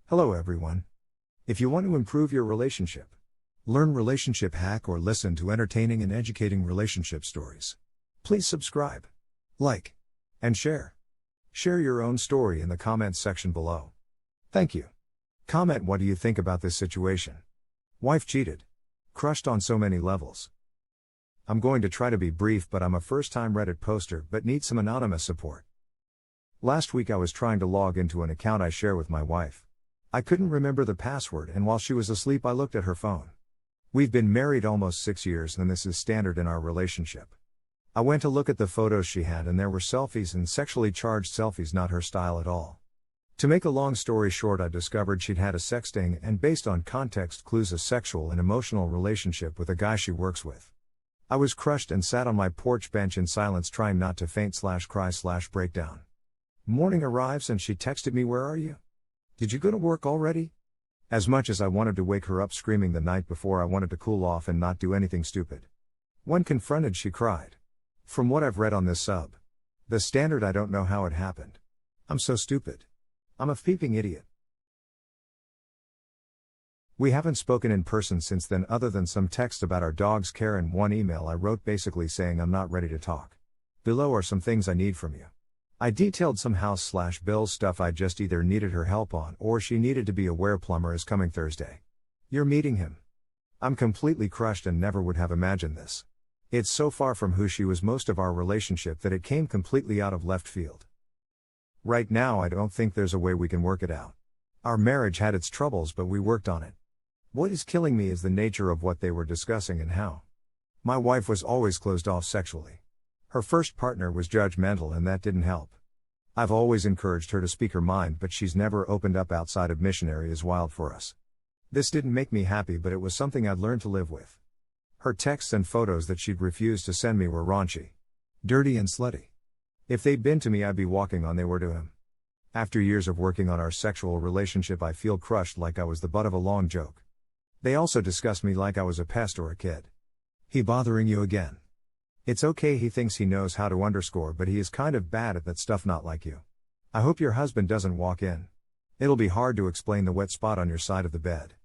Hello everyone. If you want to improve your relationship, learn relationship hack or listen to entertaining and educating relationship stories, please subscribe, like, and share. Share your own story in the comments section below. Thank you. Comment what do you think about this situation. Wife cheated. Crushed on so many levels. I'm going to try to be brief, but I'm a first-time Reddit poster but need some anonymous support. Last week I was trying to log into an account I share with my wife. I couldn't remember the password, and while she was asleep I looked at her phone. We've been married almost 6 years and this is standard in our relationship. I went to look at the photos she had and there were selfies and sexually charged selfies, not her style at all. To make a long story short, I discovered she'd had a sexting and, based on context clues, a sexual and emotional relationship with a guy she works with. I was crushed and sat on my porch bench in silence, trying not to faint/cry/breakdown. Morning arrives and she texted me, "Where are you? Did you go to work already?" As much as I wanted to wake her up screaming the night before, I wanted to cool off and not do anything stupid. When confronted, she cried. From what I've read on this sub, the standard, I don't know how it happened. I'm so stupid. I'm a peeping idiot. We haven't spoken in person since then, other than some text about our dog's care and one email I wrote basically saying I'm not ready to talk. Below are some things I need from you. I detailed some house/bills stuff I just either needed her help on or she needed to be aware plumber is coming Thursday. You're meeting him. I'm completely crushed and never would have imagined this. It's so far from who she was most of our relationship that it came completely out of left field. Right now I don't think there's a way we can work it out. Our marriage had its troubles, but we worked on it. What is killing me is the nature of what they were discussing and how. My wife was always closed off sexually. Her first partner was judgmental and that didn't help. I've always encouraged her to speak her mind, but she's never opened up outside of missionary is wild for us. This didn't make me happy, but it was something I'd learned to live with. Her texts and photos that she'd refused to send me were raunchy, dirty and slutty. If they'd been to me, I'd be walking on they were to him. After years of working on our sexual relationship, I feel crushed, like I was the butt of a long joke. They also discussed me like I was a pest or a kid. He bothering you again? It's okay, he thinks he knows how to underscore, but he is kind of bad at that stuff, not like you. I hope your husband doesn't walk in. It'll be hard to explain the wet spot on your side of the bed.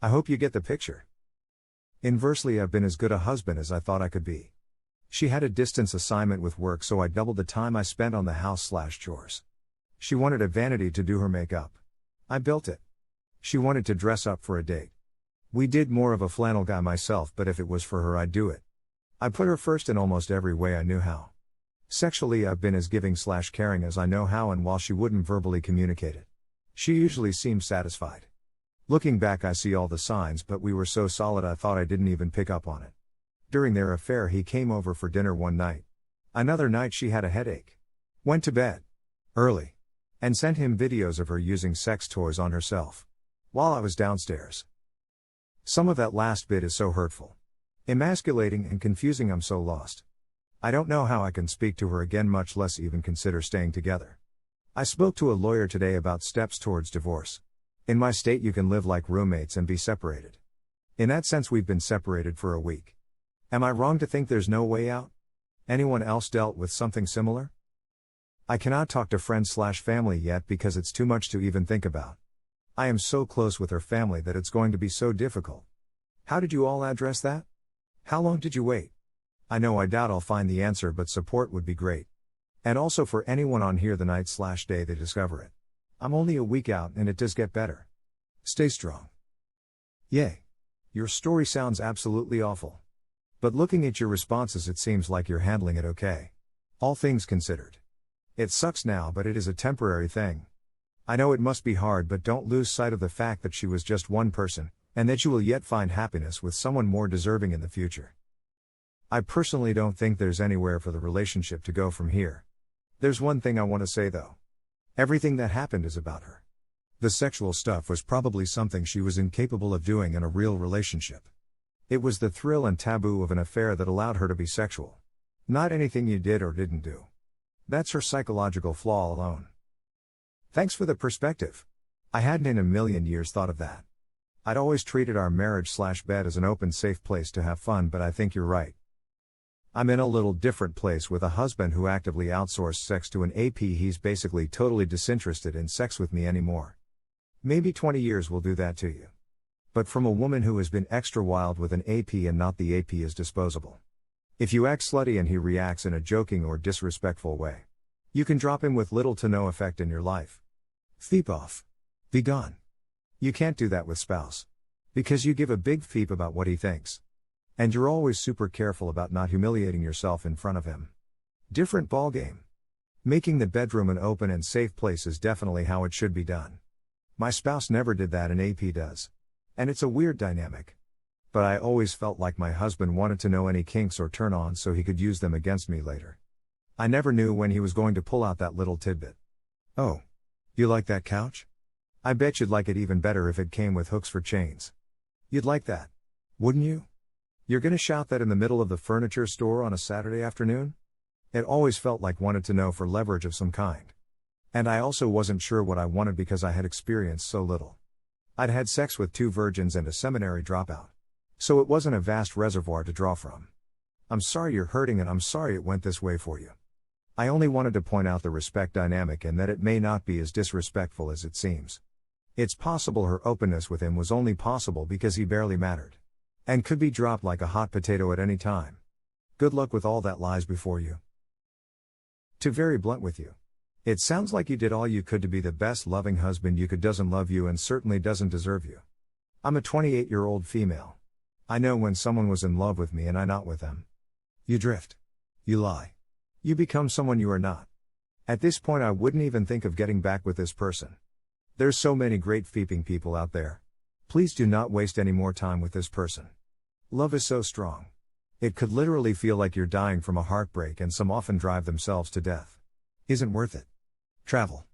I hope you get the picture. Inversely, I've been as good a husband as I thought I could be. She had a distance assignment with work, so I doubled the time I spent on the house/chores. She wanted a vanity to do her makeup. I built it. She wanted to dress up for a date. We did more of a flannel guy myself, but if it was for her, I'd do it. I put her first in almost every way I knew how. Sexually, I've been as giving/caring as I know how, and while she wouldn't verbally communicate it, she usually seemed satisfied. Looking back, I see all the signs, but we were so solid I thought I didn't even pick up on it. During their affair, he came over for dinner one night. Another night she had a headache. Went to bed early and sent him videos of her using sex toys on herself while I was downstairs. Some of that last bit is so hurtful, emasculating and confusing. I'm so lost. I don't know how I can speak to her again, much less even consider staying together. I spoke to a lawyer today about steps towards divorce. In my state, you can live like roommates and be separated. In that sense, we've been separated for a week. Am I wrong to think there's no way out? Anyone else dealt with something similar? I cannot talk to friends/family yet because it's too much to even think about. I am so close with her family that it's going to be so difficult. How did you all address that? How long did you wait? I know I doubt I'll find the answer, but support would be great. And also for anyone on here the night/day they discover it. I'm only a week out and it does get better. Stay strong. Yay. Your story sounds absolutely awful. But looking at your responses, it seems like you're handling it okay. All things considered. It sucks now, but it is a temporary thing. I know it must be hard, but don't lose sight of the fact that she was just one person, and that you will yet find happiness with someone more deserving in the future. I personally don't think there's anywhere for the relationship to go from here. There's one thing I want to say though. Everything that happened is about her. The sexual stuff was probably something she was incapable of doing in a real relationship. It was the thrill and taboo of an affair that allowed her to be sexual. Not anything you did or didn't do. That's her psychological flaw alone. Thanks for the perspective. I hadn't in a million years thought of that. I'd always treated our marriage/bed as an open, safe place to have fun, but I think you're right. I'm in a little different place with a husband who actively outsourced sex to an AP. He's basically totally disinterested in sex with me anymore. Maybe 20 years will do that to you. But from a woman who has been extra wild with an AP and not the AP is disposable. If you act slutty and he reacts in a joking or disrespectful way, you can drop him with little to no effect in your life. Feep off. Be gone. You can't do that with spouse. Because you give a big feep about what he thinks. And you're always super careful about not humiliating yourself in front of him. Different ballgame. Making the bedroom an open and safe place is definitely how it should be done. My spouse never did that and AP does. And it's a weird dynamic. But I always felt like my husband wanted to know any kinks or turn-ons so he could use them against me later. I never knew when he was going to pull out that little tidbit. Oh. You like that couch? I bet you'd like it even better if it came with hooks for chains. You'd like that, wouldn't you? You're gonna shout that in the middle of the furniture store on a Saturday afternoon? It always felt like wanted to know for leverage of some kind. And I also wasn't sure what I wanted because I had experienced so little. I'd had sex with 2 virgins and a seminary dropout. So it wasn't a vast reservoir to draw from. I'm sorry you're hurting and I'm sorry it went this way for you. I only wanted to point out the respect dynamic and that it may not be as disrespectful as it seems. It's possible her openness with him was only possible because he barely mattered. And could be dropped like a hot potato at any time. Good luck with all that lies before you. To be very blunt with you. It sounds like you did all you could to be the best loving husband you could. Doesn't love you and certainly doesn't deserve you. I'm a 28-year-old female. I know when someone was in love with me and I not with them. You drift. You lie. You become someone you are not. At this point I wouldn't even think of getting back with this person. There's so many great feeping people out there. Please do not waste any more time with this person. Love is so strong. It could literally feel like you're dying from a heartbreak and some often drive themselves to death. Isn't worth it. Travel.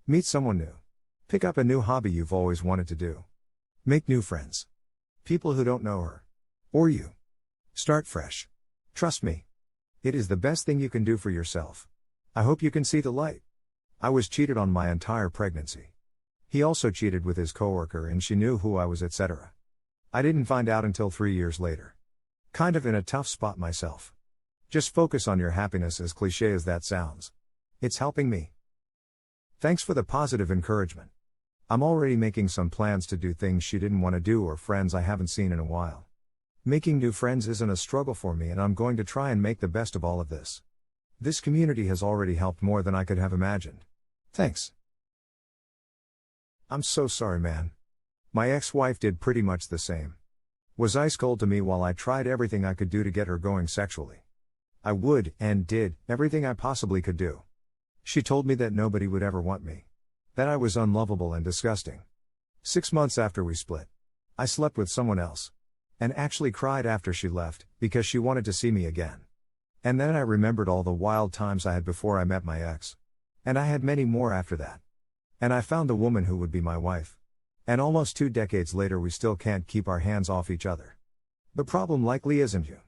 Meet someone new. Pick up a new hobby you've always wanted to do. Make new friends. People who don't know her. Or you. Start fresh. Trust me. It is the best thing you can do for yourself. I hope you can see the light. I was cheated on my entire pregnancy. He also cheated with his coworker and she knew who I was, etc. I didn't find out until 3 years later. Kind of in a tough spot myself. Just focus on your happiness, as cliche as that sounds. It's helping me. Thanks for the positive encouragement. I'm already making some plans to do things she didn't want to do or friends I haven't seen in a while. Making new friends isn't a struggle for me and I'm going to try and make the best of all of this. This community has already helped more than I could have imagined. Thanks. I'm so sorry, man. My ex-wife did pretty much the same. Was ice cold to me while I tried everything I could do to get her going sexually. I would, and did, everything I possibly could do. She told me that nobody would ever want me. That I was unlovable and disgusting. 6 months after we split, I slept with someone else. And actually cried after she left, because she wanted to see me again. And then I remembered all the wild times I had before I met my ex. And I had many more after that. And I found the woman who would be my wife. And almost 2 decades later we still can't keep our hands off each other. The problem likely isn't you.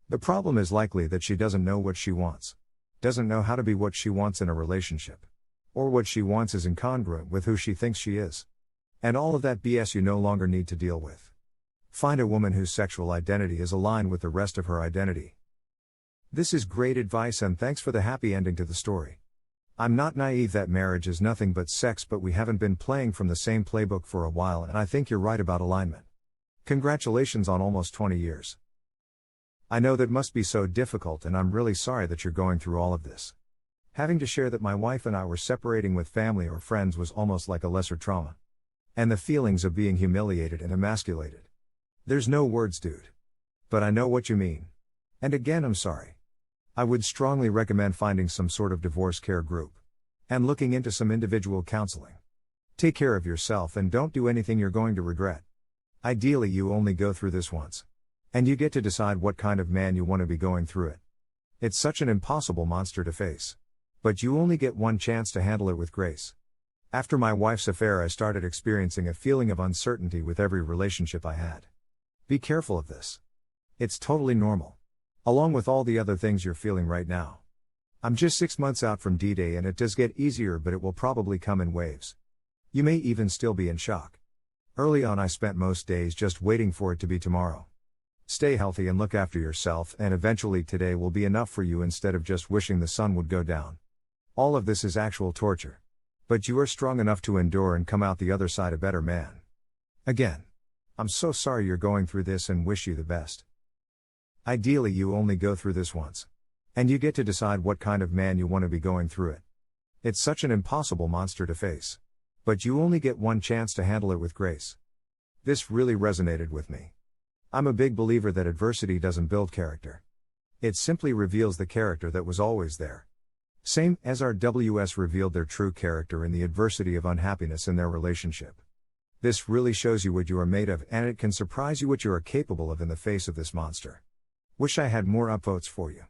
The problem is likely that she doesn't know what she wants. Doesn't know how to be what she wants in a relationship. Or what she wants is incongruent with who she thinks she is. And all of that BS you no longer need to deal with. Find a woman whose sexual identity is aligned with the rest of her identity. This is great advice and thanks for the happy ending to the story. I'm not naive that marriage is nothing but sex, but we haven't been playing from the same playbook for a while and I think you're right about alignment. Congratulations on almost 20 years. I know that must be so difficult and I'm really sorry that you're going through all of this. Having to share that my wife and I were separating with family or friends was almost like a lesser trauma. And the feelings of being humiliated and emasculated. There's no words, dude. But I know what you mean. And again, I'm sorry. I would strongly recommend finding some sort of divorce care group. And looking into some individual counseling. Take care of yourself and don't do anything you're going to regret. Ideally, you only go through this once. And you get to decide what kind of man you want to be going through it. It's such an impossible monster to face. But you only get one chance to handle it with grace. After my wife's affair, I started experiencing a feeling of uncertainty with every relationship I had. Be careful of this. It's totally normal. Along with all the other things you're feeling right now. I'm just 6 months out from D-Day and it does get easier, but it will probably come in waves. You may even still be in shock. Early on I spent most days just waiting for it to be tomorrow. Stay healthy and look after yourself, and eventually today will be enough for you instead of just wishing the sun would go down. All of this is actual torture. But you are strong enough to endure and come out the other side a better man. Again. I'm so sorry you're going through this and wish you the best. Ideally, you only go through this once. And you get to decide what kind of man you want to be going through it. It's such an impossible monster to face. But you only get one chance to handle it with grace. This really resonated with me. I'm a big believer that adversity doesn't build character. It simply reveals the character that was always there. Same as our WS revealed their true character in the adversity of unhappiness in their relationship. This really shows you what you are made of, and it can surprise you what you are capable of in the face of this monster. Wish I had more upvotes for you.